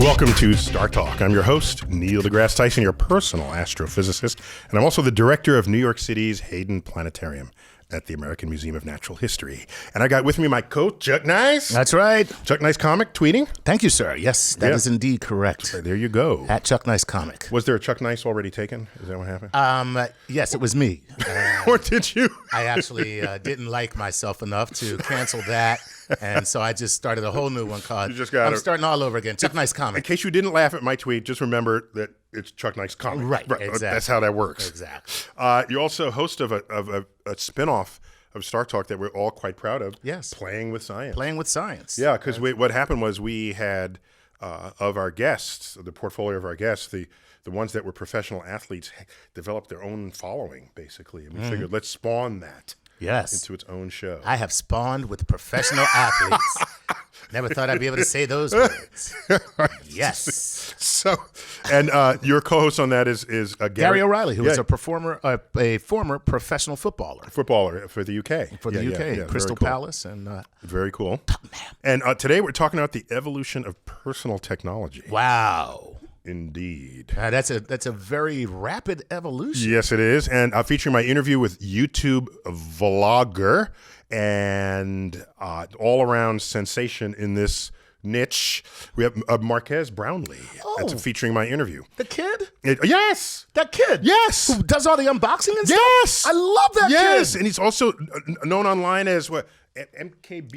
Welcome to StarTalk. I'm your host, Neil deGrasse Tyson, your personal astrophysicist, and I'm also the director of New York City's Hayden Planetarium at the American Museum of Natural History. And I got with me my coach, Chuck Nice. That's right. Chuck Nice Comic, tweeting. Thank you, sir. Yes, that is indeed correct. There you go. At Chuck Nice Comic. Was there a Chuck Nice already taken? Is that what happened? Yes, it was me. Or did you? I actually didn't like myself enough to cancel that. And so I just started a whole new one called, I'm starting all over again, Chuck Nice Comic. In case you didn't laugh at my tweet, just remember that it's Chuck Nice Comic. Right, exactly. That's how that works. Exactly. You're also host of a spinoff of StarTalk that we're all quite proud of. Yes. Playing with Science. Playing with Science. Yeah, because what happened was we had, of our guests, the portfolio of our guests, the ones that were professional athletes developed their own following, basically. And we figured, let's spawn that. Yes. Into its own show. I have spawned with professional athletes. Never thought I'd be able to say those words. Yes. So, and your co-host on that is Gary O'Reilly, who is a former professional footballer. Footballer for the UK. For the UK, Crystal Palace. And very cool. And today we're talking about the evolution of personal technology. Wow. Indeed. That's a very rapid evolution. Yes, it is. And featuring my interview with YouTube vlogger and all-around sensation in this niche, we have Marques Brownlee. That's featuring my interview. The kid? Yes. That kid? Yes. Who does all the unboxing and stuff? Yes. I love that kid. Yes, and he's also known online as what? MKBHD.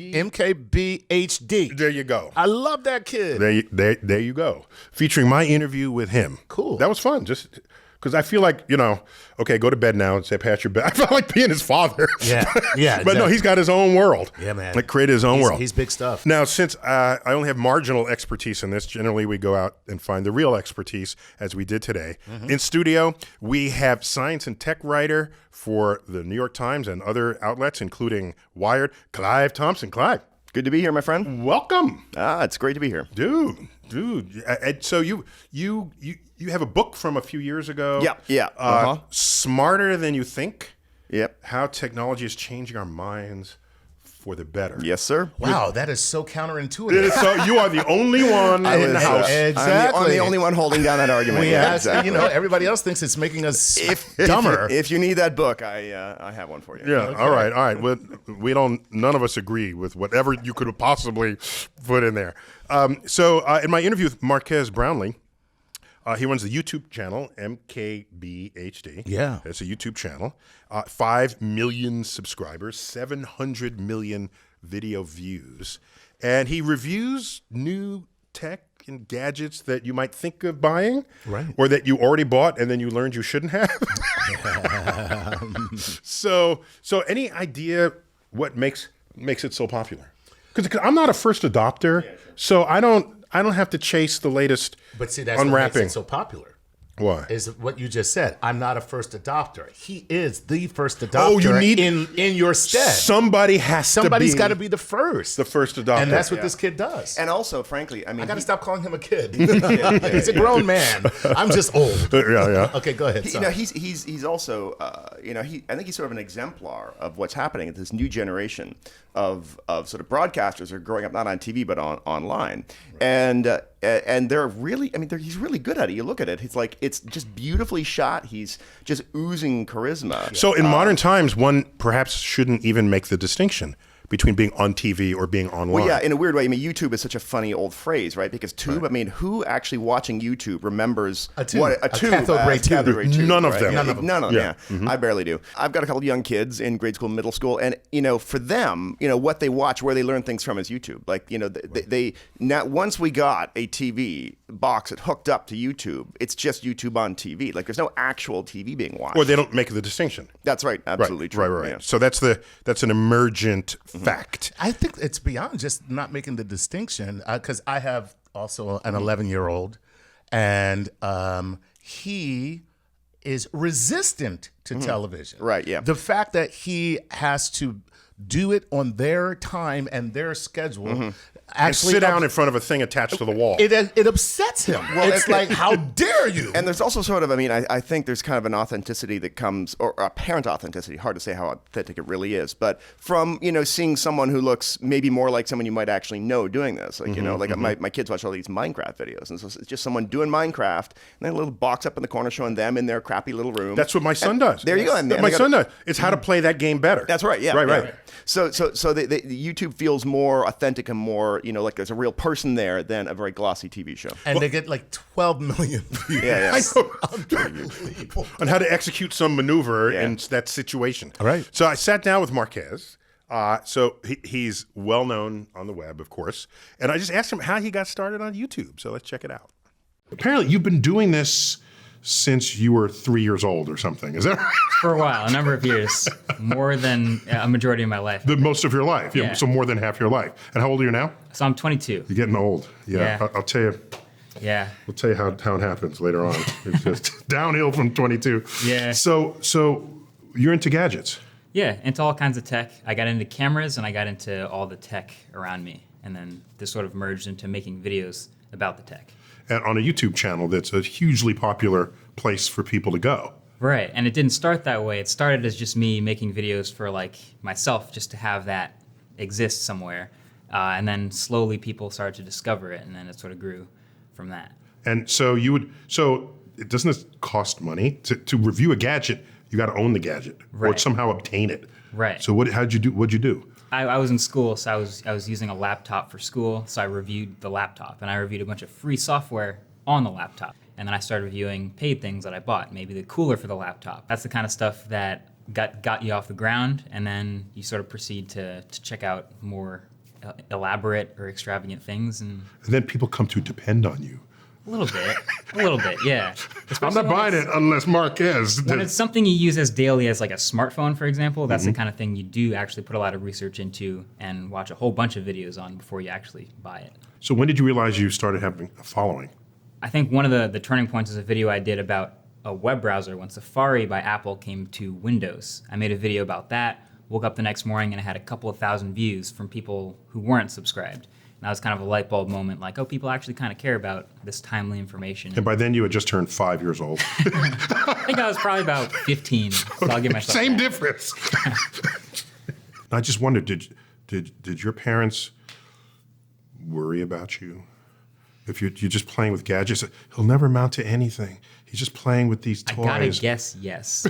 There you go. I love that kid. There you go. Featuring my interview with him. Cool. That was fun. Just because I feel like, okay, go to bed now and say, pat your bed. I felt like being his father. Yeah. But no, he's got his own world. Yeah, man. Like created his own world. He's big stuff. Now, since I only have marginal expertise in this, generally we go out and find the real expertise, as we did today. In studio, we have science and tech writer for the New York Times and other outlets, including Wired, Clive Thompson. Clive. Good to be here, my friend. Welcome. It's great to be here. Dude. So you have a book from a few years ago. Yeah. Smarter Than You Think. Yep. How technology is changing our minds for the better. Yes, sir. Wow, that is so counterintuitive. So you are the only one in the house. Exactly. I'm the only one holding down that argument. Exactly. Everybody else thinks it's making us dumber. If you need that book, I have one for you. Yeah. Okay. All right. Well, none of us agree with whatever you could have possibly put in there. So in my interview with Marques Brownlee, he runs the YouTube channel, MKBHD. Yeah. It's a YouTube channel. 5 million subscribers, 700 million video views. And he reviews new tech and gadgets that you might think of buying. Right. Or that you already bought and then you learned you shouldn't have. So any idea what makes it so popular? Because I'm not a first adopter, so I don't have to chase the latest But see, that's unwrapping. what makes it so popular. Why? Is what you just said. I'm not a first adopter. He is the first adopter. Oh, you need in your stead. Somebody's got to be the first. The first adopter. And that's what this kid does. And also, frankly, I got to stop calling him a kid. He's a grown man. I'm just old. Yeah. Okay, go ahead. He's also, I think he's sort of an exemplar of what's happening. This new generation of sort of broadcasters are growing up not on TV but online, right. And they're really, he's really good at it. You look at it, it's just beautifully shot. He's just oozing charisma. So in modern times, one perhaps shouldn't even make the distinction between being on TV or being online. Well, yeah, in a weird way. YouTube is such a funny old phrase, right? Because tube, right. Who actually watching YouTube remembers what a tube? Cathode ray tube. None of right? them. None of them. Yeah. Mm-hmm. I barely do. I've got a couple of young kids in grade school, middle school, and for them, what they watch, where they learn things from is YouTube. Like, they now once we got a TV box that hooked up to YouTube, it's just YouTube on TV. Like, there's no actual TV being watched. Or they don't make the distinction. That's right. Absolutely true. Right. Yeah. So that's an emergent fact. I think it's beyond just not making the distinction, because I have also an 11-year-old, and he is resistant to television. Right, yeah. The fact that he has to do it on their time and their schedule. Mm-hmm. Actually, sit down in front of a thing attached to the wall. It upsets him. It's like, how dare you? And there's also sort of, I mean, I think there's kind of an authenticity that comes, or apparent authenticity, hard to say how authentic it really is, but from, seeing someone who looks maybe more like someone you might actually know doing this. Like, my kids watch all these Minecraft videos, and so it's just someone doing Minecraft, and then a little box up in the corner showing them in their crappy little room. That's what my son does. There you go. And my son does. It's how to play that game better. That's right. Yeah. Right. Yeah. So the YouTube feels more authentic and more, like there's a real person there than a very glossy TV show. And they get like 12 million views. Yeah. On how to execute some maneuver in that situation. All right. So I sat down with Marques. So he's well known on the web, of course. And I just asked him how he got started on YouTube. So let's check it out. Apparently, you've been doing this since you were 3 years old or something. Is that right? For a while, a number of years, more than a majority of my life. Most of your life. Yeah. So more than half your life. And how old are you now? So I'm 22. You're getting old. Yeah. I'll tell you. Yeah. We'll tell you how it happens later on. It's just downhill from 22. Yeah. So you're into gadgets. Yeah, into all kinds of tech. I got into cameras and I got into all the tech around me. And then this sort of merged into making videos about the tech. And on a YouTube channel that's a hugely popular place for people to go. Right, and it didn't start that way. It started as just me making videos for like myself, just to have that exist somewhere. And then slowly people started to discover it, and then it sort of grew from that. And so doesn't this cost money? To review a gadget, you got to own the gadget or somehow obtain it. Right. So what'd you do? I was in school, so I was using a laptop for school, so I reviewed the laptop, and I reviewed a bunch of free software on the laptop. And then I started reviewing paid things that I bought, maybe the cooler for the laptop. That's the kind of stuff that got you off the ground, and then you sort of proceed to check out more elaborate or extravagant things. And then people come to depend on you. A little bit, yeah. I'm not buying it unless Marques. When it's something you use as daily as like a smartphone, for example, that's the kind of thing you do actually put a lot of research into and watch a whole bunch of videos on before you actually buy it. So when did you realize you started having a following? I think one of the turning points is a video I did about a web browser when Safari by Apple came to Windows. I made a video about that, woke up the next morning and I had a couple of thousand views from people who weren't subscribed. And that was kind of a light bulb moment, like, oh, people actually kind of care about this timely information. And by then you had just turned 5 years old. I think I was probably about 15, so I'll give myself Same that. difference. I just wondered, did your parents worry about you? If you're just playing with gadgets, he'll never amount to anything. He's just playing with these toys. I gotta guess yes.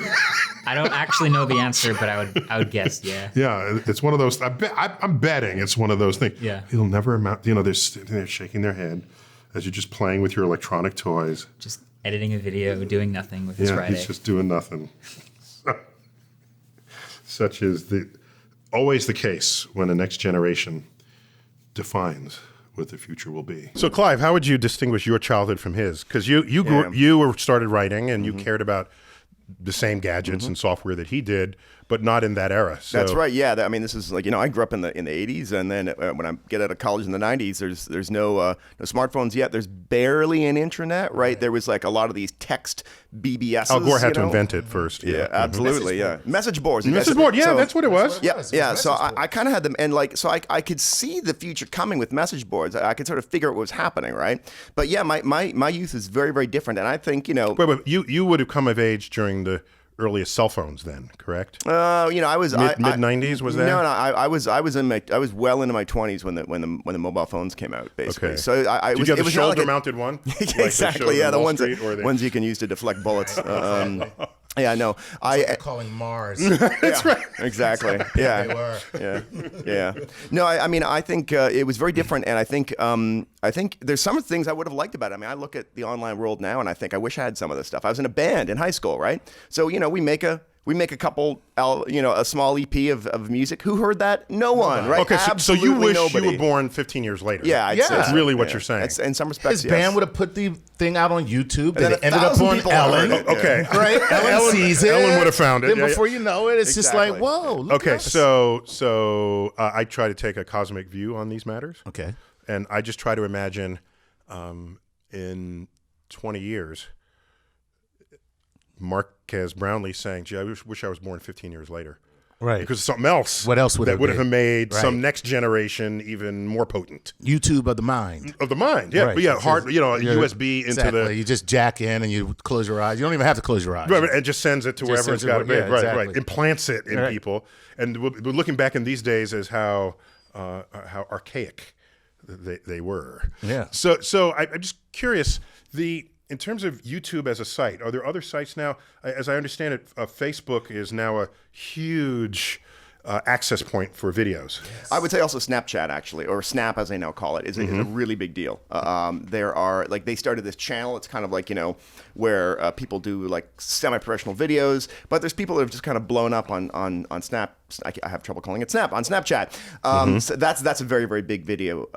I don't actually know the answer, but I would guess yeah. Yeah, it's one of those. I'm betting it's one of those things. Yeah. He'll never amount. They're sitting there shaking their head as you're just playing with your electronic toys. Just editing a video, doing nothing with his Friday. He's just doing nothing. Such is always the case when the next generation defines what the future will be. So, Clive, how would you distinguish your childhood from his? Because you started writing and you cared about the same gadgets and software that he did, but not in that era. So. That's right. Yeah. I mean, this is like, I grew up in the 80s, and then when I get out of college in the 90s, there's no smartphones yet. There's barely an intranet, right? There was like a lot of these text BBSs. Al Gore had to invent it first. Yeah, absolutely. Message boards. Message board. Yeah, that's what it was. Yeah. So I kind of had them, and like, so I could see the future coming with message boards. I could sort of figure out what was happening, right? But yeah, my youth is very, very different, and I think Wait, you would have come of age during the earliest cell phones, then, correct? I was mid 90s. Was that? No, I was well into my 20s when the mobile phones came out, basically. Okay. So Did you have the shoulder-mounted one? Exactly. Yeah, the ones you can use to deflect bullets. Yeah, no. They're calling Mars. That's right. Exactly. They were. Yeah. No, I mean, I think it was very different, and I think there's some things I would have liked about it. I mean, I look at the online world now, and I think I wish I had some of this stuff. I was in a band in high school, right? So we make a couple, a small EP of music. Who heard that? No one, right? Okay, so you wish nobody. you were born 15 years later. Yeah, I'd say that's so. really what you're saying. In some respects, His band would have put the thing out on YouTube. Then then it ended up 1,000 on people Ellen. heard it. Okay. Right? Ellen sees it. Ellen would have found it. Then Yeah, before you know it, it's just like, Exactly. whoa. Look Okay, at us. so I try to take a cosmic view on these matters. Okay. And I just try to imagine in 20 years, Marques Brownlee saying, gee, I wish I was born 15 years later. Right. Because of something else. What else would that it would be? have made Right. some next generation even more potent. YouTube of the mind. Of the mind, yeah. Right. But yeah, It's hard, just- USB into exactly. the. You just jack in and you close your eyes. You don't even have to close your eyes. Right, it just sends it to wherever sends it's got to it be. where- yeah, Right, exactly. right. Implants it in Right. people. And we're looking back in these days as how archaic they were. Yeah. So I'm just curious, in terms of YouTube as a site, are there other sites now? As I understand it, Facebook is now a huge access point for videos. I would say also Snapchat, actually, or Snap as they now call it, is a really big deal. There are, like, they started this channel. It's kind of like, where people do like semi-professional videos, but there's people that have just kind of blown up on Snap. I have trouble calling it Snap, on Snapchat. So that's a very, very big video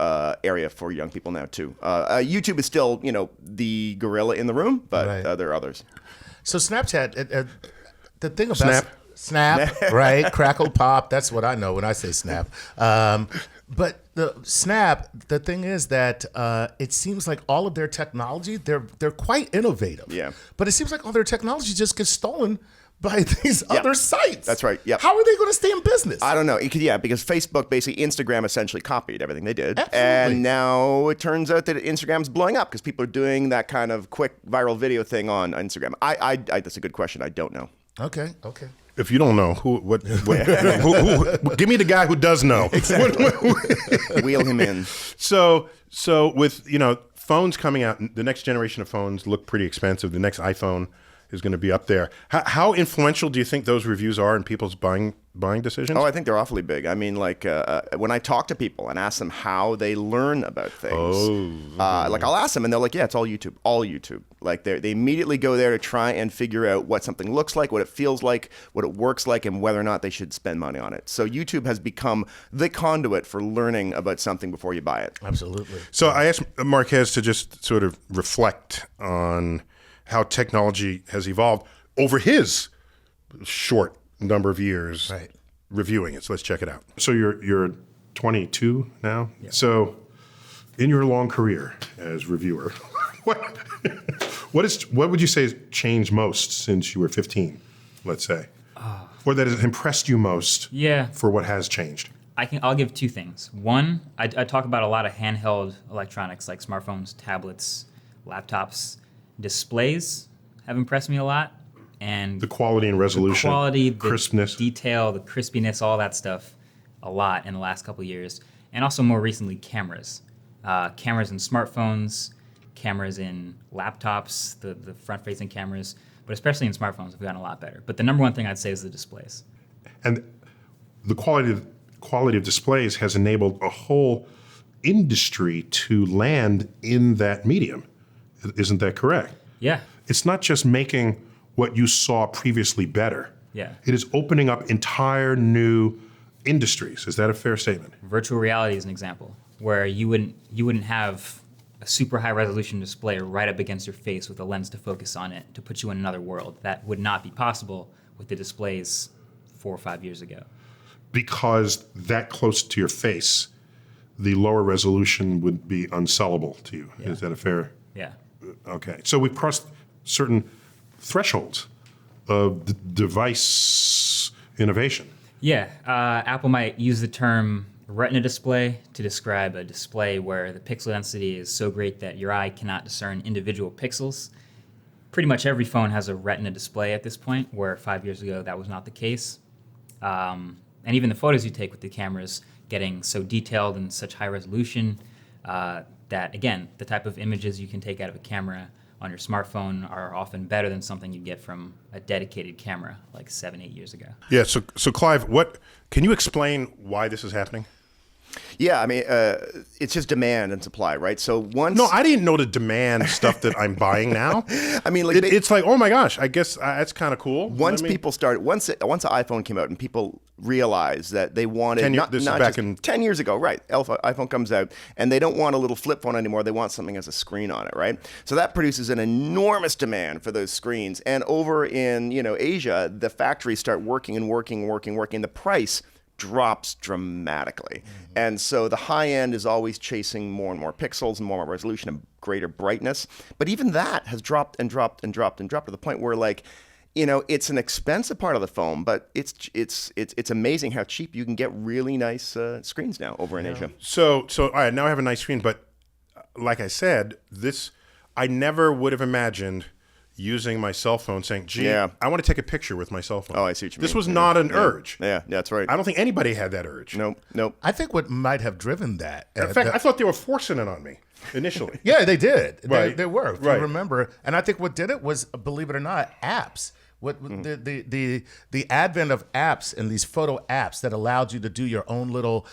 area for young people now too. YouTube is still, the gorilla in the room, but Right. there are others. So Snapchat, the thing about Snap. right? Crackle pop. That's what I know when I say Snap. But the Snap, the thing is that it seems like all of their technology, they're quite innovative. Yeah. But it seems like all their technology just gets stolen by these other sites. That's right. Yep. How are they going to stay in business? I don't know. Because Facebook, basically, Instagram essentially copied everything they did. Absolutely. And now it turns out that Instagram's blowing up because people are doing that kind of quick viral video thing on Instagram. That's a good question. I don't know. Okay. If you don't know, who give me the guy who does know. Wheel him in. So with phones coming out, the next generation of phones look pretty expensive. The next iPhone is going to be up there. How influential do you think those reviews are in people's buying decisions? Oh, I think they're awfully big. I mean, like when I talk to people and ask them how they learn about things, like I'll ask them and they're like, yeah, it's all YouTube. Like they immediately go there to try and figure out what something looks like, what it feels like, what it works like, and whether or not they should spend money on it. So YouTube has become the conduit for learning about something before you buy it. Absolutely. So I asked Marques to just sort of reflect on how technology has evolved over his short number of years reviewing it. So let's check it out. So you're 22 now. Yeah. So in your long career as reviewer, what would you say has changed most since you were 15, let's say? Or that has impressed you most for what has changed? I'll give two things. One, I talk about a lot of handheld electronics like smartphones, tablets, laptops. Displays have impressed me a lot. And the quality and resolution, the crispness, detail, the crispiness, all that stuff, a lot in the last couple of years. And also more recently, cameras. Cameras in smartphones, cameras in laptops, the front-facing cameras, but especially in smartphones have gotten a lot better. But the number one thing I'd say is the displays. And the quality of displays has enabled a whole industry to land in that medium. Isn't that correct? Yeah. It's not just making what you saw previously better. Yeah. It is opening up entire new industries. Is that a fair statement? Virtual reality is an example where you wouldn't have a super high resolution display right up against your face with a lens to focus on it to put you in another world. That would not be possible with the displays 4 or 5 years ago. Because that close to your face, the lower resolution would be unsellable to you. Yeah. Is that a fair? Yeah. Okay. So we've crossed certain thresholds of device innovation. Yeah. Apple might use the term retina display to describe a display where the pixel density is so great that your eye cannot discern individual pixels. Pretty much every phone has a retina display at this point, where 5 years ago that was not the case. And even the photos you take with the cameras getting so detailed and such high resolution that, again, the type of images you can take out of a camera on your smartphone are often better than something you get from a dedicated camera like 7-8 years ago. Yeah. So Clive, can you explain why this is happening? Yeah, I mean, it's just demand and supply, right? So once... No, I didn't know the demand stuff that I'm buying now. I mean, like it's like, oh my gosh, I guess that's kind of cool. Once people started, once the iPhone came out and people realized that they wanted... 10 years ago, right. iPhone comes out and they don't want a little flip phone anymore. They want something as a screen on it, right? So that produces an enormous demand for those screens. And over in, Asia, the factories start working. The price drops dramatically. And so the high end is always chasing more and more pixels and more resolution and greater brightness. But even that has dropped to the point where, like, it's an expensive part of the phone, but it's amazing how cheap you can get really nice screens now over in Asia. So all right, now I have a nice screen, but like I said, I never would have imagined using my cell phone saying, gee, I want to take a picture with my cell phone. Oh, I see what you mean. This was not an urge. Yeah, that's right. I don't think anybody had that urge. Nope. I think what might have driven that. In fact, I thought they were forcing it on me initially. Yeah, they did. Right. They were. If Right. you remember, and I think what did it was, believe it or not, apps. What the advent of apps and these photo apps that allowed you to do your own little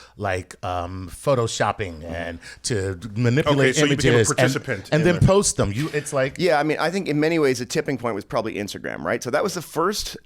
photoshopping and to manipulate so you became a images participant and in then the- post them. It's like Yeah, I mean, I think in many ways the tipping point was probably Instagram, right? So that was the first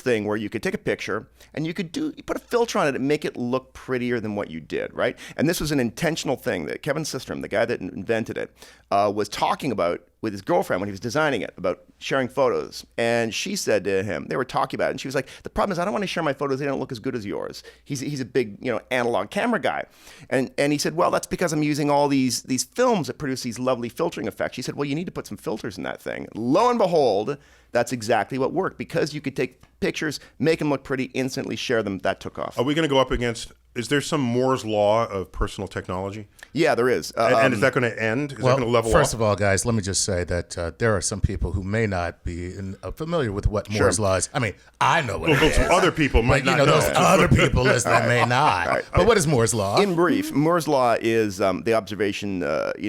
thing where you could take a picture and you put a filter on it and make it look prettier than what you did, right? And this was an intentional thing that Kevin Systrom, the guy that invented it, was talking about with his girlfriend when he was designing it, about sharing photos. And she said to him, they were talking about it, and she was like, the problem is I don't want to share my photos, they don't look as good as yours. He's a big, analog camera guy. And he said, well, that's because I'm using all these films that produce these lovely filtering effects. She said, well, you need to put some filters in that thing. Lo and behold, that's exactly what worked. Because you could take pictures, make them look pretty, instantly share them, that took off. Are we going to go up against, is there some Moore's law of personal technology? Yeah, there is. And is that going to end? Is that going to level first off? of all, guys, let me just say that there are some people who may not be familiar with what Moore's law is. I mean, I know what it is. Other people might But, not know. those other people listening may not. But what is Moore's law? In brief, Moore's law is the observation,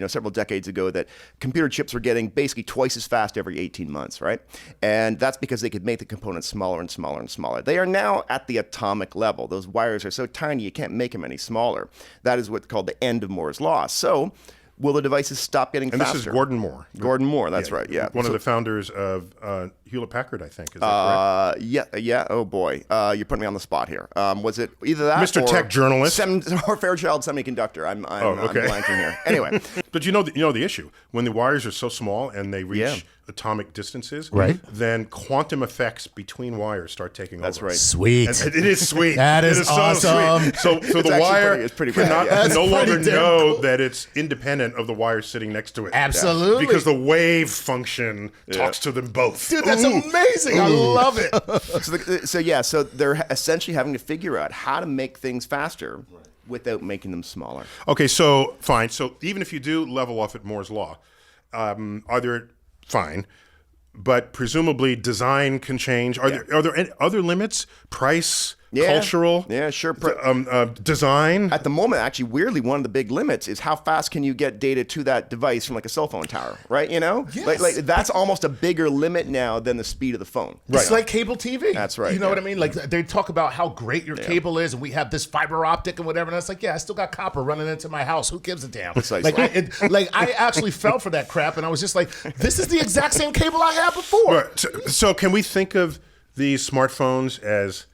several decades ago that computer chips were getting basically twice as fast every 18 months, right? And that's because they could make the components smaller and smaller and smaller. They are now at the atomic level. Those wires are so tiny you can't make them any smaller. That is what's called the end of Moore's law. So, will the devices stop getting And faster? this is Gordon Moore. Gordon Moore, that's right, yeah. One of the founders of Hewlett-Packard, I think. Is that correct? Yeah. Oh boy, you're putting me on the spot here. Was it either that, Mr. or Tech Journalist? or Fairchild Semiconductor? I'm okay. blanking here. Anyway, But you know the issue. When the wires are so small and they reach Yeah. atomic distances, Right. then quantum effects between wires start taking that's over. right. Sweet. And it is sweet. That It is so awesome. sweet. So the actually wire it's pretty cannot bad, yeah. no That's longer pretty damn know cool. that it's independent of the wire sitting next to it. Absolutely. Because the wave function talks to them both. Dude, that's amazing. I love it. So they're essentially having to figure out how to make things faster without making them smaller. Okay, so fine. So even if you do level off at Moore's law, fine, but presumably design can change. Are there any other limits? Price, cultural, Yeah, sure. design. At the moment, actually, weirdly, one of the big limits is how fast can you get data to that device from like a cell phone tower, right? Yes. Like that's almost a bigger limit now than the speed of the phone. It's like cable TV. That's right, You know yeah. what I mean? Like they talk about how great your cable is, and we have this fiber optic and whatever. And it's like, yeah, I still got copper running into my house. Who gives a damn? Precisely. Like I actually fell for that crap, and I was just like, this is the exact same cable I had before. Right. So can we think of these smartphones as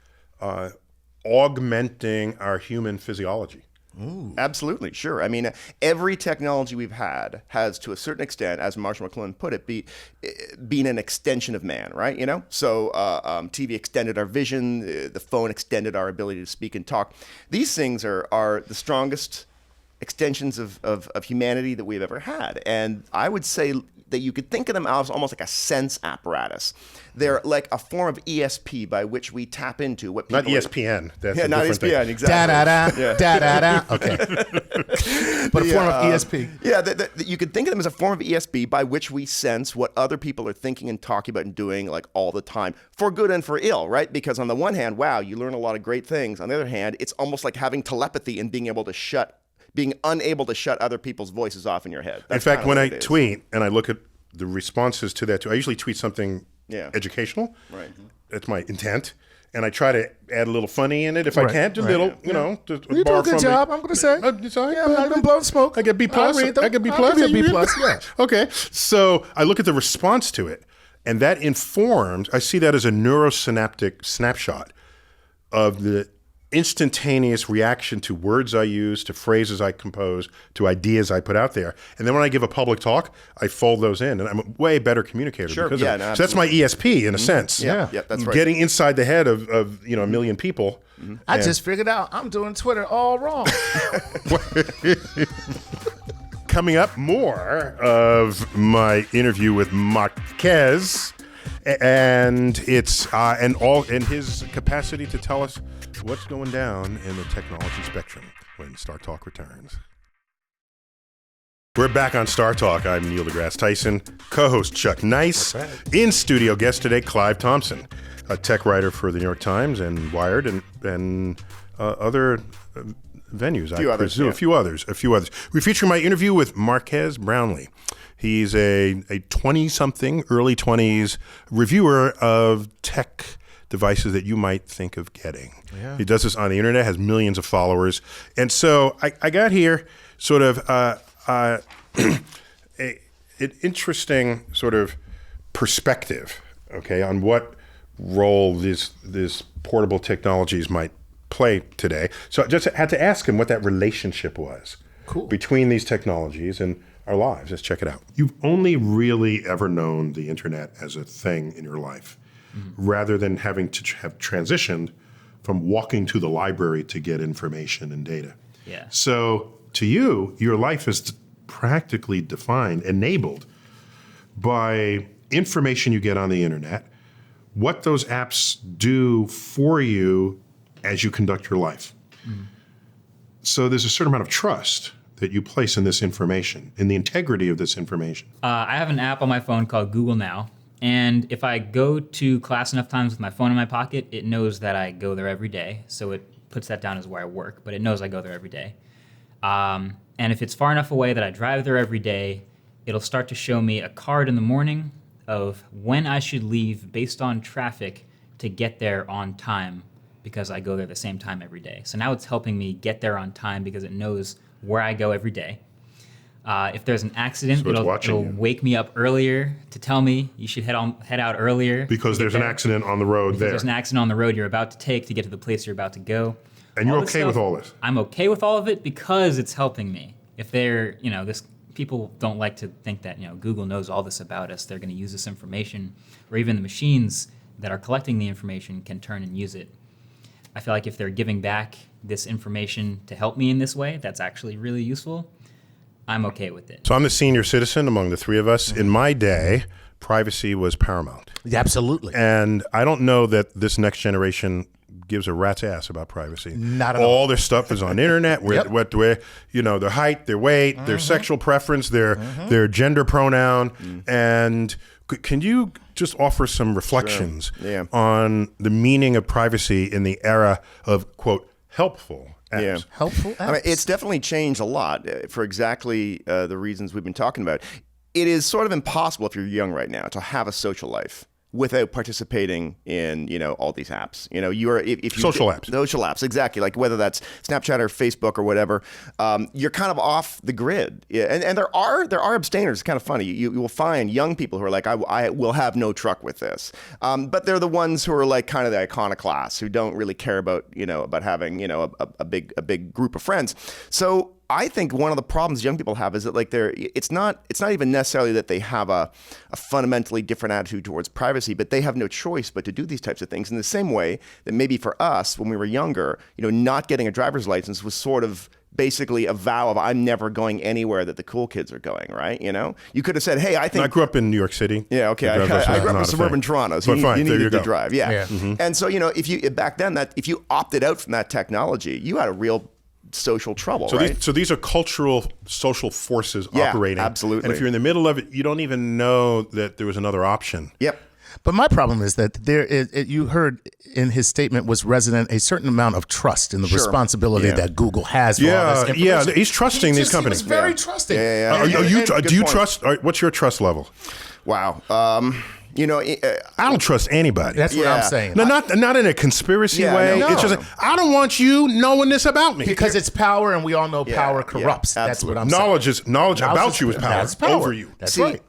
augmenting our human physiology? Absolutely, sure. I mean, every technology we've had has, to a certain extent, as Marshall McLuhan put it, been an extension of man, right? So TV extended our vision, the phone extended our ability to speak and talk. These things are the strongest extensions of humanity that we've ever had. And I would say that you could think of them as almost like a sense apparatus. They're like a form of ESP by which we tap into what people... Not ESPN. That's a not different ESPN, thing. exactly. Da-da-da. Okay. But a form of ESP. Yeah, you could think of them as a form of ESP by which we sense what other people are thinking and talking about and doing like all the time, for good and for ill, right? Because on the one hand, wow, you learn a lot of great things. On the other hand, it's almost like having telepathy and being unable to shut other people's voices off in your head. In fact, when I tweet and I look at the responses to that, I usually tweet something educational. Right. That's my intent. And I try to add a little funny in it if I can. Just a little, just You do a good job, I'm going to say. It's all right. Yeah, I'm not going to blow smoke. I get B plus. I get B plus. I'll give you a B plus, yeah. Okay. So I look at the response to it, and that informs, I see that as a neurosynaptic snapshot of the instantaneous reaction to words I use, to phrases I compose, to ideas I put out there. And then when I give a public talk, I fold those in, and I'm a way better communicator because of it. No, so that's my ESP in a sense. Yeah, that's right. Getting inside the head of a million people. I just figured out I'm doing Twitter all wrong. Coming up, more of my interview with Marques. and it's and all in his capacity to tell us what's going down in the technology spectrum when StarTalk returns. We're back on StarTalk. I'm Neil deGrasse Tyson, co-host Chuck Nice. In studio guest today, Clive Thompson, a tech writer for the New York Times and Wired and other venues. A few others. We feature my interview with Marques Brownlee. He's a 20-something, early 20s reviewer of tech devices that you might think of getting. Yeah. He does this on the internet, has millions of followers. And so I got here sort of an interesting sort of perspective, okay, on what role these portable technologies might play today. So I just had to ask him what that relationship was between these technologies and our lives. Let's check it out. You've only really ever known the internet as a thing in your life, rather than having to have transitioned from walking to the library to get information and data. Yeah. So to you, your life is practically defined, enabled by information you get on the internet, what those apps do for you as you conduct your life. So there's a certain amount of trust that you place in this information, in the integrity of this information. I have an app on my phone called Google Now. And if I go to class enough times with my phone in my pocket, it knows that I go there every day. So it puts that down as where I work, but it knows I go there every day. And if it's far enough away that I drive there every day, it'll start to show me a card in the morning of when I should leave based on traffic to get there on time, because I go there the same time every day. So now it's helping me get there on time because it knows where I go every day. If there's an accident, it'll wake me up earlier to tell me you should head out earlier. Because there's an accident on the road there. There's an accident on the road you're about to take to get to the place you're about to go. And you're okay with all this? I'm okay with all of it because it's helping me. If they're, people don't like to think that, Google knows all this about us. They're going to use this information, or even the machines that are collecting the information can turn and use it. I feel like if they're giving back this information to help me in this way, that's actually really useful. I'm okay with it. So I'm the senior citizen among the three of us. In my day, privacy was paramount. Yeah, absolutely. And I don't know that this next generation gives a rat's ass about privacy. Not at all. All their stuff is on the internet. Where their height, their weight, their sexual preference, their gender pronoun, and can you just offer some reflections on the meaning of privacy in the era of, quote, helpful apps? Yeah. Helpful apps? I mean, it's definitely changed a lot for exactly the reasons we've been talking about. It is sort of impossible if you're young right now to have a social life without participating in, all these apps. If you social apps, exactly. Like whether that's Snapchat or Facebook or whatever, you're kind of off the grid. Yeah, and there are abstainers. It's kind of funny. You will find young people who are like, I will have no truck with this. But they're the ones who are like kind of the iconoclasts who don't really care about having a big group of friends. So I think one of the problems young people have is that it's not even necessarily that they have a fundamentally different attitude towards privacy, but they have no choice but to do these types of things in the same way that maybe for us when we were younger, not getting a driver's license was sort of basically a vow of I'm never going anywhere that the cool kids are going, right? You could have said, hey, I think... I grew up in New York City. Yeah, okay. I grew up in suburban Toronto, so you needed to drive. Yeah. And so, if you back then, if you opted out from that technology, you had a real social trouble, right? So these are cultural, social forces operating. Absolutely. And if you're in the middle of it, you don't even know that there was another option. Yep. But my problem is that you heard in his statement was resident a certain amount of trust in the responsibility that Google has for all this information. Yeah, he's trusting these companies. He's very trusting. Yeah. Do you trust? What's your trust level? Wow. I don't trust anybody. That's what I'm saying. No, not in a conspiracy way. No. It's just I don't want you knowing this about me. Because it's power, and we all know power corrupts. That's what I'm saying. Knowledge about you is power. That's power Over you. That's right.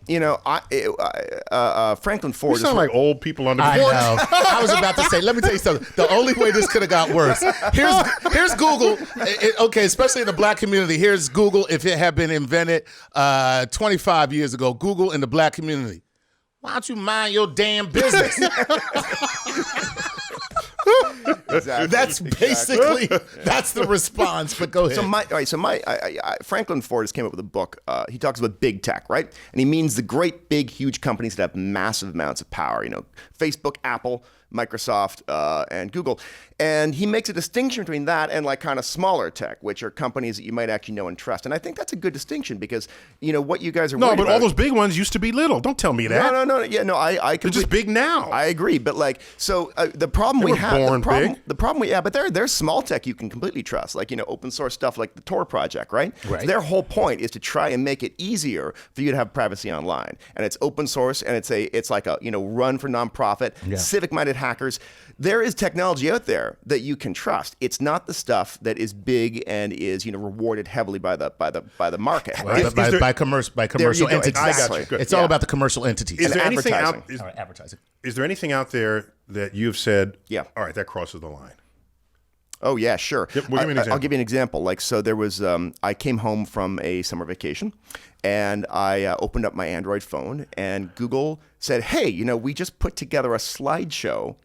Franklin Ford. We sound like old people on the I know. I was about to say, let me tell you something. The only way this could have got worse. Here's Google. Okay, especially in the black community. Here's Google if it had been invented 25 years ago. Google in the black community. Why don't you mind your damn business? Exactly. That's basically that's the response. But go ahead. So Franklin Ford just came up with a book. He talks about big tech, right? And he means the great, big, huge companies that have massive amounts of power. Facebook, Apple, Microsoft, and Google. And he makes a distinction between that and like kind of smaller tech, which are companies that you might actually know and trust. And I think that's a good distinction because, what you guys are worried about. all those big ones used to be little. Don't tell me that. No. Yeah, no, I They're just big now. I agree. But the problem we have. The problem but there's small tech you can completely trust. Like, open source stuff like the Tor project, right? Right. Their whole point is to try and make it easier for you to have privacy online. And it's open source and it's like a, run for nonprofit, civic-minded hackers. There is technology out there that you can trust. It's not the stuff that is big and is rewarded heavily by the market. Right? By commercial entities. Exactly. It's all about the commercial entities. Is there anything advertising. Advertising. Is there anything out there that you've said, Yeah. all right, that crosses the line? Oh, yeah, sure. Yep, well, give me an example. I'll give you an example. So there was, I came home from a summer vacation and I opened up my Android phone and Google said, hey, we just put together a slideshow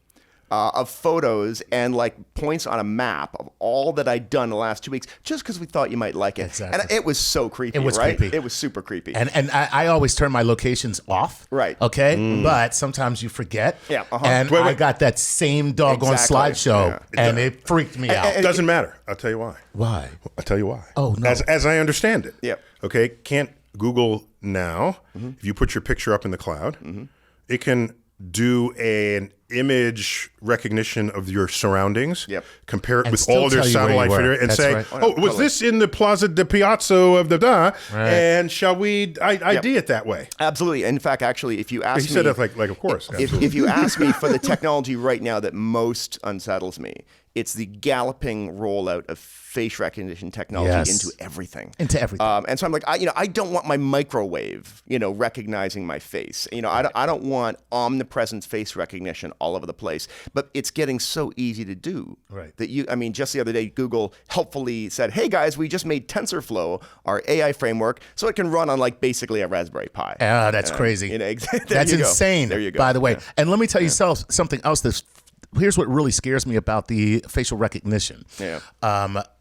of photos and like points on a map of all that I'd done the last 2 weeks, just because we thought you might like it. Exactly. And it was so creepy. It was right? creepy. It was super creepy. And I always turn my locations off. Right. Okay. But sometimes you forget. Yeah, And Wait. I got that same doggone Exactly. slideshow, Yeah. and it freaked me out. It doesn't matter. I'll tell you why. Why? I'll tell you why. Oh, no. As I understand it. Yep. Okay. Can't Google now, if you put your picture up in the cloud, it can do an image recognition of your surroundings, compare it And with still all their tell you where you satellite were. video, and That's say, right. "Oh, was this in the Plaza de Piazza of the and shall we ID it that way?" Absolutely. In fact, actually, if you ask me... He said that like of course. If you ask me for the technology right now that most unsettles me, it's the galloping rollout of face recognition technology into everything. Into everything. And so I'm like, I don't want my microwave, recognizing my face. I don't want omnipresent face recognition all over the place. But it's getting so easy to do. Right. That just the other day, Google helpfully said, hey guys, we just made TensorFlow, our AI framework, so it can run on like basically a Raspberry Pi. Oh, that's crazy. That's you go. insane. There you go. By the way. Yeah. And let me tell you something else here's what really scares me about the facial recognition. Yeah.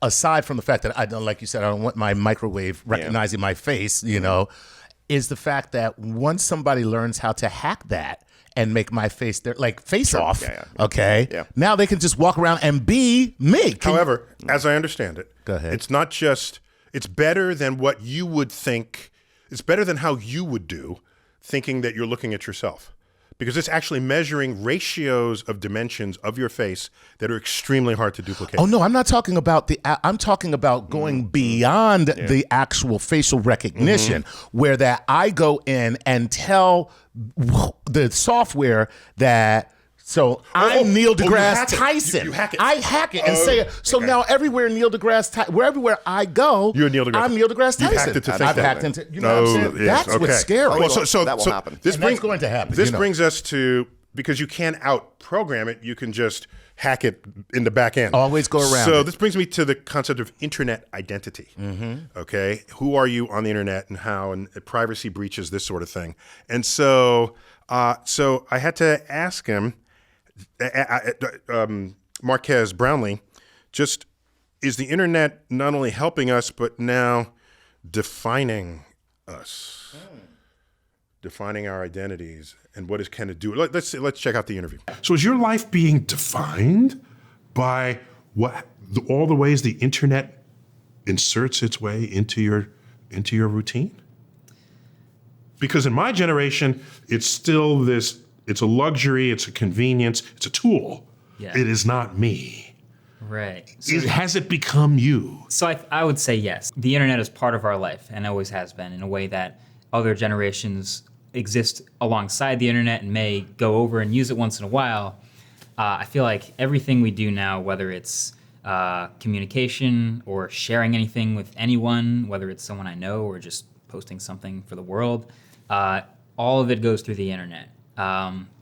Aside from the fact that I don't, like you said, I don't want my microwave recognizing my face, is the fact that once somebody learns how to hack that and make my face face off, okay? Yeah. Now they can just walk around and be me. However, as I understand it, Go ahead. it's not just, it's better than what you would think, it's better than how you would do, thinking that you're looking at yourself. Because it's actually measuring ratios of dimensions of your face that are extremely hard to duplicate. Oh no, I'm not talking about I'm talking about going beyond the actual facial recognition, where that I go in and tell the software that. So I'm Neil deGrasse Tyson. You hack it. I hack it and say it. So now everywhere Neil deGrasse Tyson, everywhere I go, You're Neil deGrasse. I'm Neil deGrasse Tyson. You've hacked it to think I've that hacked way. into. You know what I'm saying? Yes, That's what's scary. Well, so that will happen. This And that's going to happen, This brings us to, because you can't out-program it, you can just hack it in the back end. Always go around So it. this brings me to the concept of internet identity. Okay, who are you on the internet and how, and privacy breaches, this sort of thing. And so, so I had to ask him, Marques Brownlee, just is the internet not only helping us but now defining us, defining our identities, and what can it do? Let's check out the interview. So is your life being defined by all the ways the internet inserts its way into your routine? Because in my generation, it's still this. It's a luxury, it's a convenience, it's a tool. Yeah. It is not me. Right. So, Has it become you? so I would say yes. The internet is part of our life and always has been in a way that other generations exist alongside the internet and may go over and use it once in a while. I feel like everything we do now, whether it's communication or sharing anything with anyone, whether it's someone I know or just posting something for the world, all of it goes through the internet.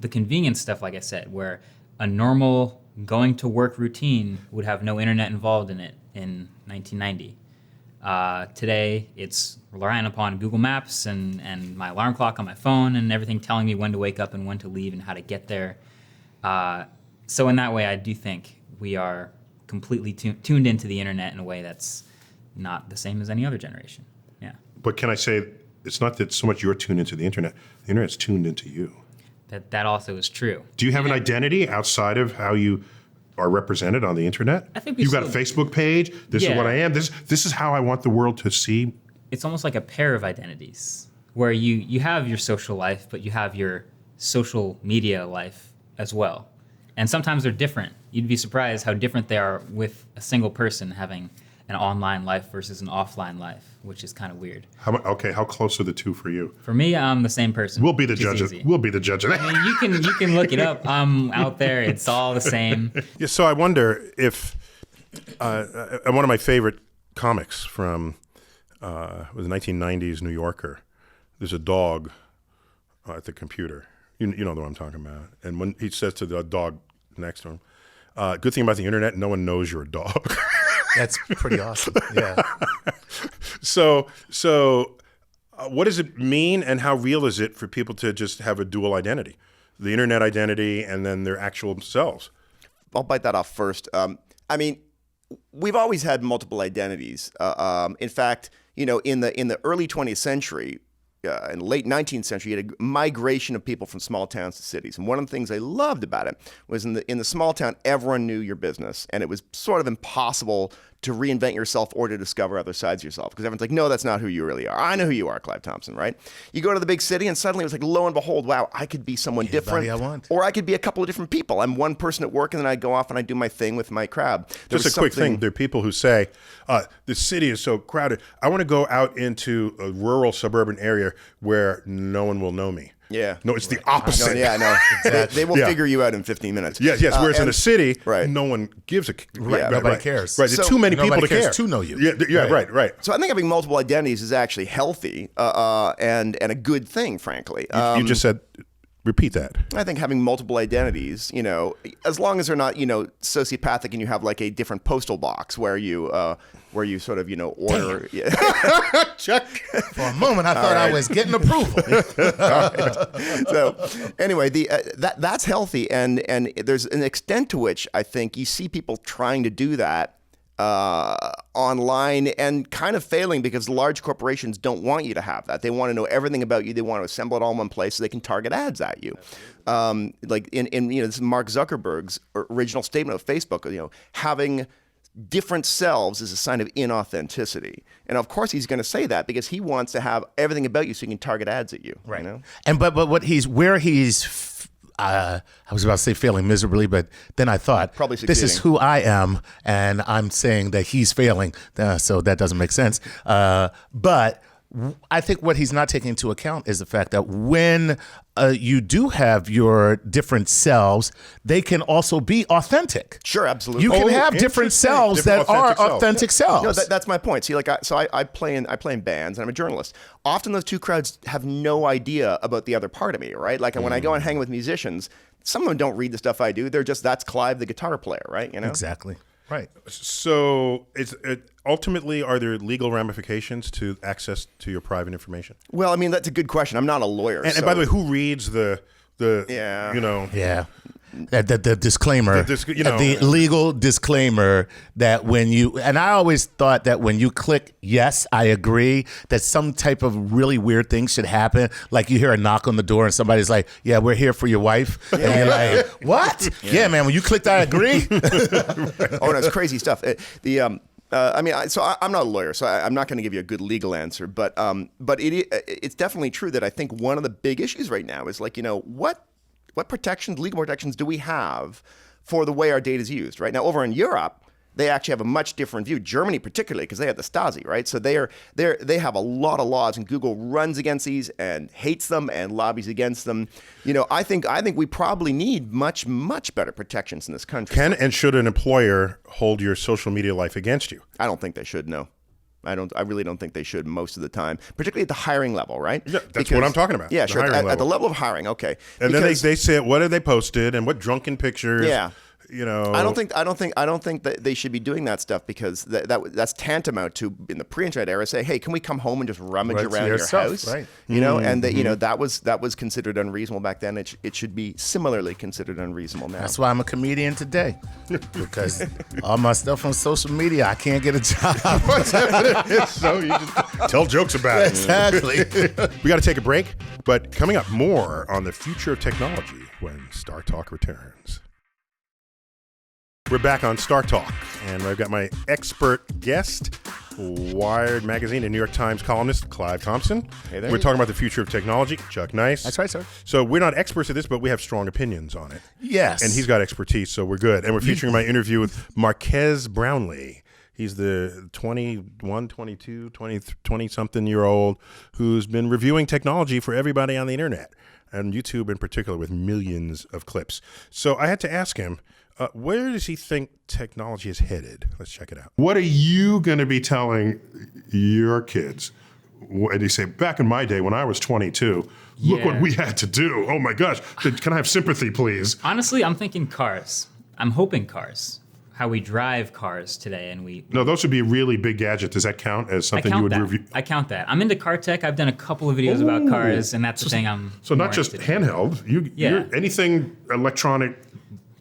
The convenience stuff, like I said, where a normal going to work routine would have no internet involved in it in 1990. Today, it's relying upon Google Maps and my alarm clock on my phone and everything telling me when to wake up and when to leave and how to get there. So in that way, I do think we are completely tuned into the internet in a way that's not the same as any other generation. Yeah. But can I say it's not that so much you're tuned into the internet. The internet's tuned into you. That also is true. Do you have an identity outside of how you are represented on the internet? I think we you've got a Facebook page. This is Yeah. what I am. This is how I want the world to see. It's almost like a pair of identities where you have your social life, but you have your social media life as well. And sometimes they're different. You'd be surprised how different they are with a single person having an online life versus an offline life, which is kind of weird. How close are the two for you? For me, I'm the same person. We'll be the which is judges. easy. We'll be the judge of that. I mean, you can look it up. I'm out there. It's all the same. Yeah, so I wonder if one of my favorite comics from was the 1990s New Yorker. There's a dog at the computer. You know the one I'm talking about. And when he says to the dog next to him, good thing about the internet, no one knows you're a dog. That's pretty awesome. Yeah. So what does it mean, and how real is it for people to just have a dual identity, the internet identity and then their actual selves? I'll bite that off first. I mean, we've always had multiple identities. In fact, in the early 20th century, in the late 19th century, you had a migration of people from small towns to cities. And one of the things I loved about it was in the small town, everyone knew your business, and it was sort of impossible to reinvent yourself or to discover other sides of yourself, because everyone's like, no, that's not who you really are. I know who you are, Clive Thompson, right? You go to the big city, and suddenly it was like, lo and behold, wow, I could be someone different, I want. or I could be a couple of different people. I'm one person at work, and then I go off and I do my thing with my crowd. Just a quick thing. There are people who say, the city is so crowded. I want to go out into a rural suburban area where no one will know me. Yeah. No, it's the opposite. No, yeah, no. They will figure you out in 15 minutes. Yes. Whereas in a city, right. no one gives a Nobody cares. Right. There's too many people to care. To know you. Yeah. Right. So I think having multiple identities is actually healthy and a good thing, frankly. You just said, repeat that. I think having multiple identities, as long as they're not, sociopathic, and you have like a different postal box where you sort of, order. Yeah. Check. For a moment, I thought I was getting approval. So anyway, that's healthy, and there's an extent to which I think you see people trying to do that online and kind of failing, because large corporations don't want you to have that. They want to know everything about you. They want to assemble it all in one place so they can target ads at you. Like in this is Mark Zuckerberg's original statement of Facebook. Having different selves is a sign of inauthenticity. And of course he's going to say that because he wants to have everything about you so he can target ads at you. Right. You know? And but where he's I was about to say failing miserably, but then I thought, Probably this is succeeding. who I am, and I'm saying that he's failing, so that doesn't make sense. But I think what he's not taking into account is the fact that when you do have your different selves, they can also be authentic. Sure, absolutely. You can have different interesting. selves Different that are authentic selves. authentic selves. No, that's my point. See, like, I play in bands, and I'm a journalist. Often those two crowds have no idea about the other part of me, right? Like when I go and hang with musicians, some of them don't read the stuff I do. They're just, that's Clive, the guitar player, right? Exactly. Right. So ultimately, are there legal ramifications to access to your private information? Well, I mean, that's a good question. I'm not a lawyer. And by the way, who reads the Yeah. Yeah. The disclaimer, the legal disclaimer that when you, and I always thought that when you click yes, I agree, that some type of really weird thing should happen. Like you hear a knock on the door and somebody's like, yeah, we're here for your wife. And you're like, what? Yeah, man, when you clicked I agree. Oh, no, it's crazy stuff. I mean, I'm not a lawyer, so I'm not going to give you a good legal answer. But it's definitely true that I think one of the big issues right now is like, what protections, legal protections do we have for the way our data is used? Right now, over in Europe, they actually have a much different view. Germany, particularly, because they have the Stasi, right? So they have a lot of laws, and Google runs against these and hates them and lobbies against them. I think we probably need much better protections in this country. Can and should an employer hold your social media life against you? I don't think they should. No. I really don't think they should most of the time, particularly at the hiring level, right? Yeah, that's what I'm talking about. Yeah, the sure. hiring At the level of hiring, okay. And then they say, what have they posted and what drunken pictures? Yeah. I don't think that they should be doing that stuff, because that's tantamount to, in the pre-internet era, say, hey, can we come home and just rummage around your house? Right. And that was considered unreasonable back then. It should be similarly considered unreasonable now. That's why I'm a comedian today, because all my stuff on social media, I can't get a job. So you just tell jokes about it. Exactly. We got to take a break, but coming up, more on the future of technology when StarTalk returns. We're back on StarTalk, and I've got my expert guest, Wired Magazine and New York Times columnist Clive Thompson. Hey there. We're talking about the future of technology. Chuck Nice. That's right, sir. So we're not experts at this, but we have strong opinions on it. Yes. And he's got expertise, so we're good. And we're featuring my interview with Marques Brownlee. He's the 21, 22, 20-something-year-old who's been reviewing technology for everybody on the internet, and YouTube in particular, with millions of clips. So I had to ask him, where does he think technology is headed? Let's check it out. What are you going to be telling your kids? And you say, back in my day when I was 22, look what we had to do. Oh my gosh. Can I have sympathy, please? Honestly, I'm thinking cars. I'm hoping cars. How we drive cars today, and No, those would be a really big gadget. Does that count as something you would review? I count that. I'm into car tech. I've done a couple of videos about cars, and that's the thing I'm So more not just interested in. handheld. You're anything electronic,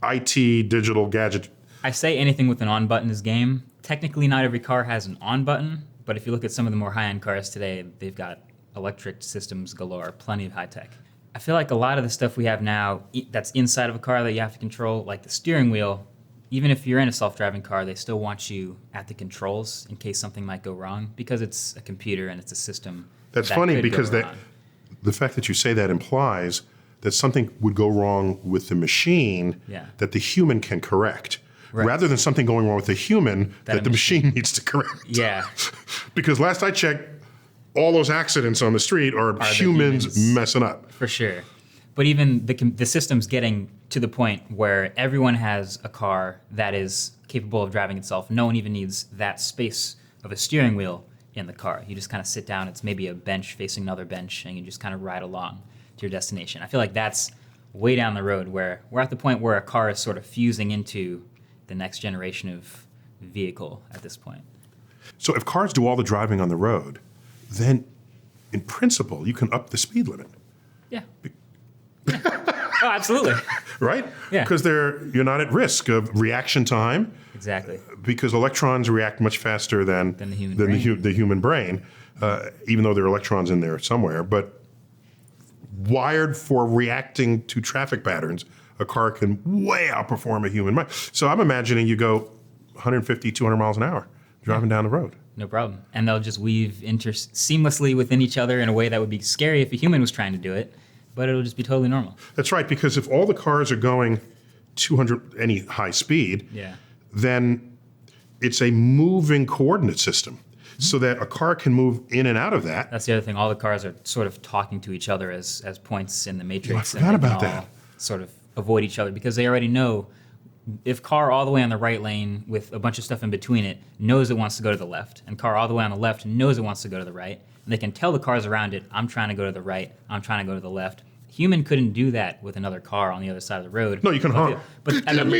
IT, digital gadget. I say anything with an on button is game. Technically, not every car has an on button, but if you look at some of the more high-end cars today, they've got electric systems galore, plenty of high tech. I feel like a lot of the stuff we have now that's inside of a car that you have to control, like the steering wheel, even if you're in a self-driving car, they still want you at the controls in case something might go wrong, because it's a computer and it's a system. That's that funny, could go because wrong. the fact that you say that implies that something would go wrong with the machine that the human can correct, rather than something going wrong with the human that the machine needs to correct. Yeah. Because last I checked, all those accidents on the street are humans messing up. For sure. But even the system's getting to the point where everyone has a car that is capable of driving itself. No one even needs that space of a steering wheel in the car. You just kind of sit down. It's maybe a bench facing another bench, and you just kind of ride along to your destination. I feel like that's way down the road, where we're at the point where a car is sort of fusing into the next generation of vehicle at this point. So if cars do all the driving on the road, then in principle, you can up the speed limit. Yeah. Oh, absolutely. Right? Yeah. Because you're not at risk of reaction time. Exactly. Because electrons react much faster than the human the human brain, even though there are electrons in there somewhere. But wired for reacting to traffic patterns, a car can way outperform a human mind. So I'm imagining you go 150, 200 miles an hour driving down the road. No problem. And they'll just weave seamlessly within each other in a way that would be scary if a human was trying to do it, but it'll just be totally normal. That's right, because if all the cars are going 200, any high speed, then it's a moving coordinate system, so that a car can move in and out of that. That's the other thing. All the cars are sort of talking to each other as points in the matrix. I forgot about and they can all sort of avoid each other, because they already know if car all the way on the right lane with a bunch of stuff in between it knows it wants to go to the left, and car all the way on the left knows it wants to go to the right, and they can tell the cars around it, I'm trying to go to the right, I'm trying to go to the left. Human couldn't do that with another car on the other side of the road. No, you can honk. But I mean,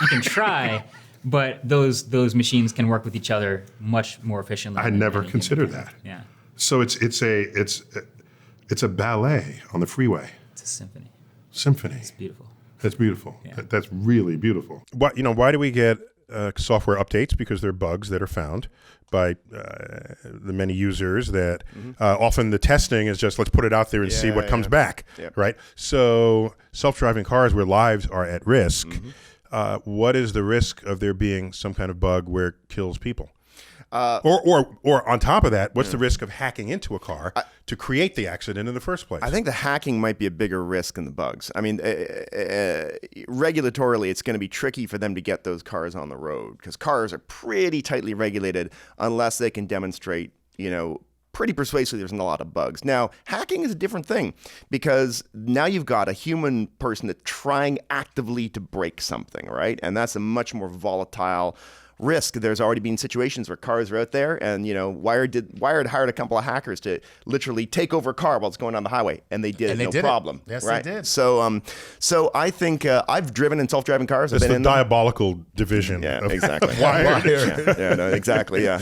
you can try, but those machines can work with each other much more efficiently. I never considered that. Yeah. So it's a ballet on the freeway. It's a symphony. Symphony. It's beautiful. That's beautiful. Yeah. That's really beautiful. Why do we get software updates? Because they're bugs that are found by the many users that often the testing is just let's put it out there and see what comes back, right? So self-driving cars where lives are at risk, what is the risk of there being some kind of bug where it kills people? Or on top of that, what's the risk of hacking into a car to create the accident in the first place? I think the hacking might be a bigger risk than the bugs. I mean, regulatorily, it's going to be tricky for them to get those cars on the road, because cars are pretty tightly regulated unless they can demonstrate, pretty persuasively there's not a lot of bugs. Now, hacking is a different thing, because now you've got a human person that's trying actively to break something, right? And that's a much more volatile, risk. There's already been situations where cars are out there, and Wired hired a couple of hackers to literally take over a car while it's going on the highway, and they did it, no problem. Yes, right? they did. So I think I've driven in self-driving cars. It's I've been the in them. diabolical division. Yeah, of exactly. Wired. Yeah, no, exactly. Yeah.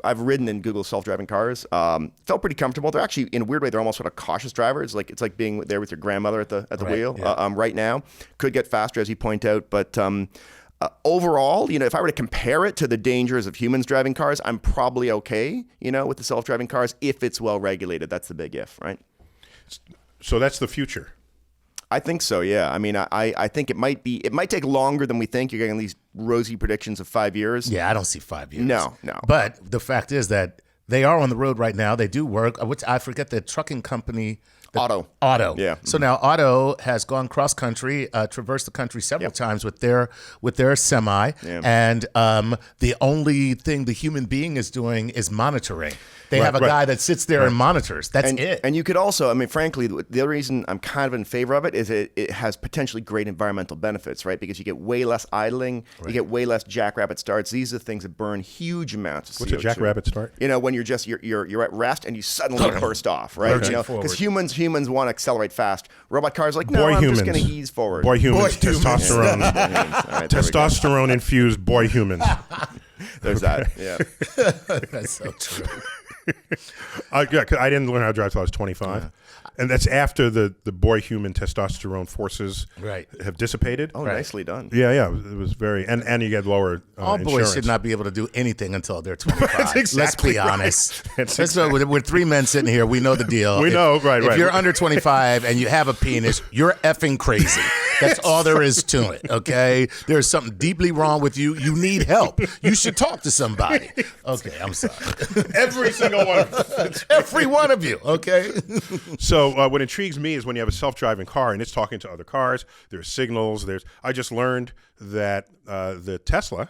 I've ridden in Google self-driving cars. Felt pretty comfortable. They're actually, in a weird way, they're almost sort of cautious drivers. It's like being there with your grandmother at the wheel. Yeah. Right now, could get faster, as you point out, but overall, if I were to compare it to the dangers of humans driving cars, I'm probably okay, with the self-driving cars if it's well regulated. That's the big if, right? So that's the future. I think so, yeah. I mean, I think it might take longer than we think. You're getting these rosy predictions of 5 years. Yeah, I don't see 5 years. No. But the fact is that they are on the road right now. They do work. Which I forget the trucking company. Auto. Yeah. So now Auto has gone cross country, traversed the country several times with their semi, and the only thing the human being is doing is monitoring. They have a guy that sits there and monitors. That's it. And you could also, frankly, the other reason I'm kind of in favor of it is it has potentially great environmental benefits, right? Because you get way less idling, you get way less jackrabbit starts. These are things that burn huge amounts of CO2. What's a jackrabbit start? When you're at rest and you suddenly burst off, right? Because humans want to accelerate fast. Robot cars are like, no, I'm just going to ease forward. Boy humans, testosterone. Right, Testosterone infused boy humans. There's that. Yeah. That's so true. 'Cause I didn't learn how to drive till I was 25. And that's after the boy human testosterone forces have dissipated. Oh, nicely done. Yeah. It was very, and you get lower All insurance. boys should not be able to do anything until they're 25. That's exactly Let's be honest. Right. We're three men sitting here. We know the deal. We know, right. If you're under 25 and you have a penis, you're effing crazy. That's all there is to it, okay? There's something deeply wrong with you. You need help. You should talk to somebody. Okay, I'm sorry. Every single one of them. Every one of you, okay? So what intrigues me is when you have a self-driving car and it's talking to other cars, there's signals, I just learned that the Tesla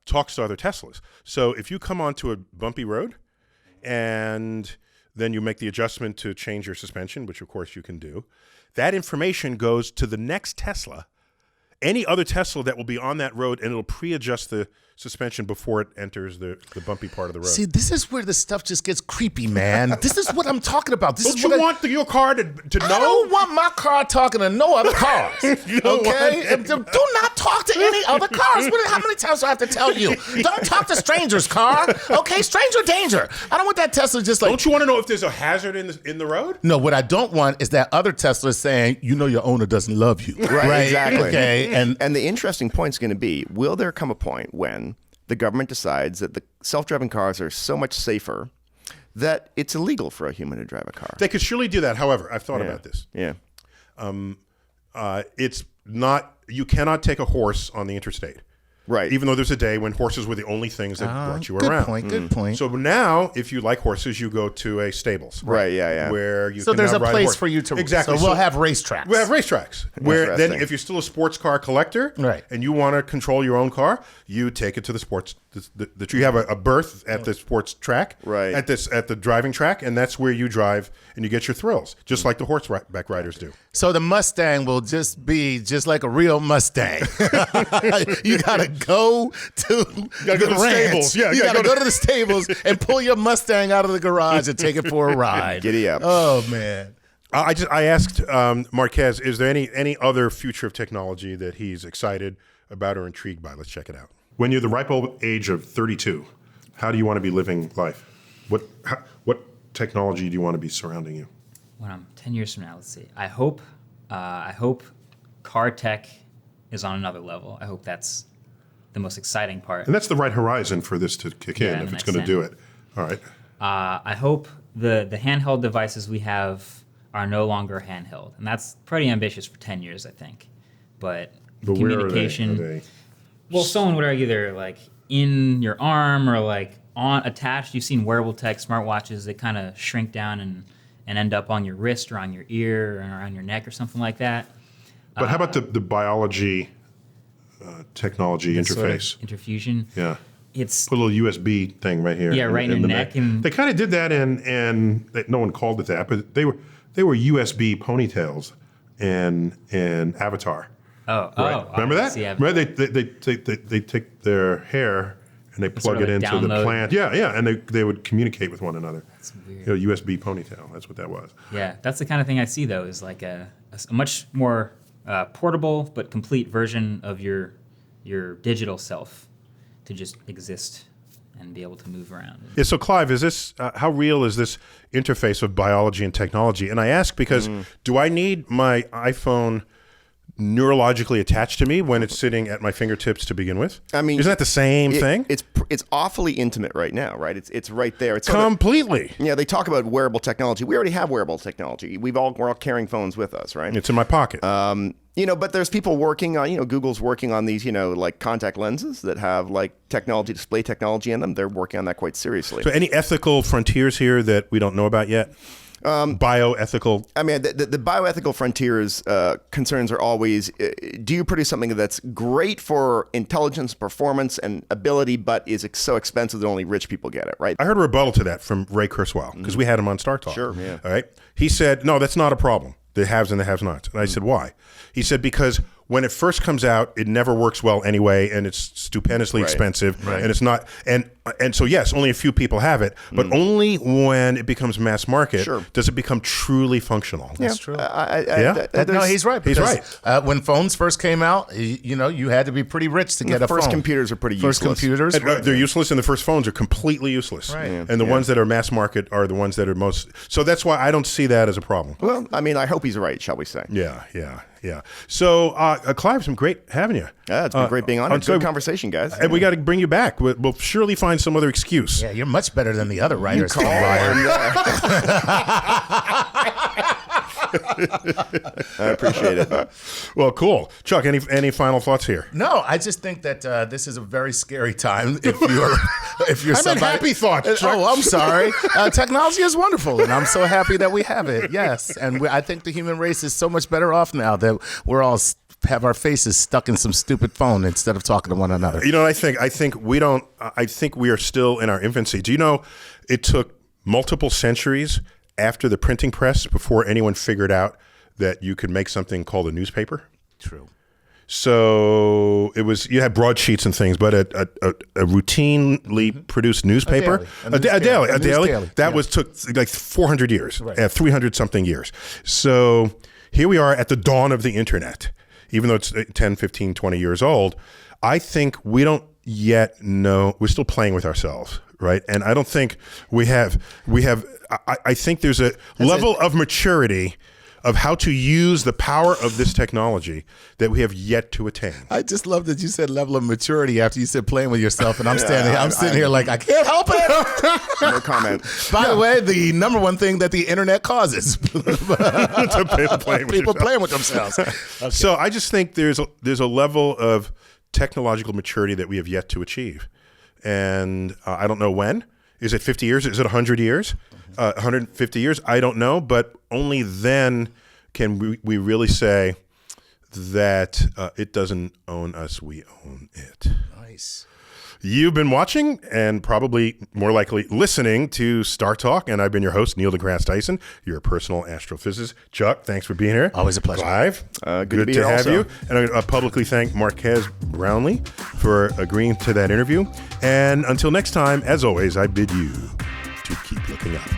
talks to other Teslas. So if you come onto a bumpy road and then you make the adjustment to change your suspension, which of course you can do, that information goes to the next Tesla, any other Tesla that will be on that road, and it'll pre-adjust the suspension before it enters the bumpy part of the road. See, this is where the stuff just gets creepy, man. This is what I'm talking about. Don't you want your car to know? I don't want my car talking to no other cars. Okay? Do not talk to any other cars. How many times do I have to tell you? Don't talk to strangers, car. Okay? Stranger danger. I don't want that Tesla just like... Don't you want to know if there's a hazard in the road? No, what I don't want is that other Tesla saying, your owner doesn't love you. Right, exactly. Okay? And the interesting point is going to be, will there come a point when the government decides that the self-driving cars are so much safer that it's illegal for a human to drive a car? They could surely do that. However, I've thought about this. Yeah. It's not, you cannot take a horse on the interstate. Right. Even though there's a day when horses were the only things that brought you around. Good point. So now, if you like horses, you go to a stables. Right, yeah. Where you So can there's now a ride place horse. for you to... Exactly. So we'll have racetracks. We'll have racetracks. Where then, Interesting. if you're still a sports car collector, Right. and you want to control your own car, you take it to the sports. That you have a berth at the sports track, Right. At the driving track, and that's where you drive and you get your thrills, just like the horseback riders do. So the Mustang will just be just like a real Mustang. You gotta go to the stables. Yeah, you gotta go to the stables and pull your Mustang out of the garage and take it for a ride. Giddy up. Oh man. I asked Marques, is there any other future of technology that he's excited about or intrigued by? Let's check it out. When you're the ripe old age of 32, how do you want to be living life? What technology do you want to be surrounding you? When I'm 10 years from now, let's see. I hope car tech is on another level. I hope that's the most exciting part. And that's the right horizon for this to kick in, if it's going to do it. All right. I hope the handheld devices we have are no longer handheld. And that's pretty ambitious for 10 years, I think. But communication... Where are they? Well, someone would argue they're like in your arm or like on attached. You've seen wearable tech smartwatches. They kind of shrink down and end up on your wrist or on your ear or around your neck or something like that. But how about the biology technology interface? Sort of interfusion. Yeah. It's Put a little USB thing right here. Yeah, right in your the neck. And they kind of did that, and no one called it that, but they were USB ponytails in Avatar. Remember that? See, Remember they take their hair and they plug sort of it a into the download. plant. Yeah, and they would communicate with one another. That's weird. USB ponytail. That's what that was. Yeah, that's the kind of thing I see though, is like a much more portable but complete version of your digital self to just exist and be able to move around. Yeah, so Clive, is this how real is this interface of biology and technology? And I ask because do I need my iPhone neurologically attached to me when it's sitting at my fingertips to begin with? I mean, isn't that the same thing? It's awfully intimate right now, right? It's right there. It's Completely. Yeah, they talk about wearable technology. We already have wearable technology. We're all carrying phones with us, right? It's in my pocket. But there's people working on, Google's working on these, like contact lenses that have like display technology in them. They're working on that quite seriously. So any ethical frontiers here that we don't know about yet? Bioethical. I mean, the bioethical frontiers concerns are always, do you produce something that's great for intelligence, performance, and ability, but is so expensive that only rich people get it, right? I heard a rebuttal to that from Ray Kurzweil because we had him on StarTalk. Sure, yeah. All right. He said, no, that's not a problem. The haves and the have-nots. And I said, why? He said, because when it first comes out, it never works well anyway, and it's stupendously expensive, and it's not. And so yes, only a few people have it, but only when it becomes mass market does it become truly functional. That's true. No, he's right. He's right. When phones first came out, you had to be pretty rich to get a phone. First computers are pretty useless. First computers, They're useless, and the first phones are completely useless. Right. Yeah. And the ones that are mass market are the ones that are most. So that's why I don't see that as a problem. Well, I mean, I hope he's right, shall we say? Yeah. So, Clive, some great having you. Yeah, it's been great being on. It's a good conversation, guys. And we got to bring you back. We'll surely find some other excuse. Yeah, you're much better than the other writers. Call and, I appreciate it. Well, cool. Chuck, any final thoughts here? No, I just think that this is a very scary time if you're I meant somebody. happy thoughts, Chuck. Oh, I'm sorry. Technology is wonderful, and I'm so happy that we have it. Yes, and I think the human race is so much better off now that we're all have our faces stuck in some stupid phone instead of talking to one another. You know what I think we are still in our infancy. Do you know it took multiple centuries after the printing press before anyone figured out that you could make something called a newspaper? True. So you had broadsheets and things, but a routinely produced newspaper, a daily, that took like 400 years, 300 something years. So here we are at the dawn of the internet, even though it's 10, 15, 20 years old. I think we don't yet know, we're still playing with ourselves, right? And I don't think we have, I think there's a level of maturity of how to use the power of this technology that we have yet to attain. I just love that you said level of maturity after you said playing with yourself, and I'm sitting here like I can't help it. No comment. By the way, the number one thing that the internet causes people playing with themselves. Okay. So I just think there's a level of technological maturity that we have yet to achieve, and I don't know when. Is it 50 years? Is it 100 years? 150 years? I don't know, but only then can we really say that it doesn't own us, we own it. Nice. You've been watching and probably more likely listening to StarTalk, and I've been your host, Neil deGrasse Tyson, your personal astrophysicist. Chuck, thanks for being here. Always a pleasure. Clive, good to be here have also. you. And I publicly thank Marques Brownlee for agreeing to that interview. And until next time, as always, I bid you to keep looking up.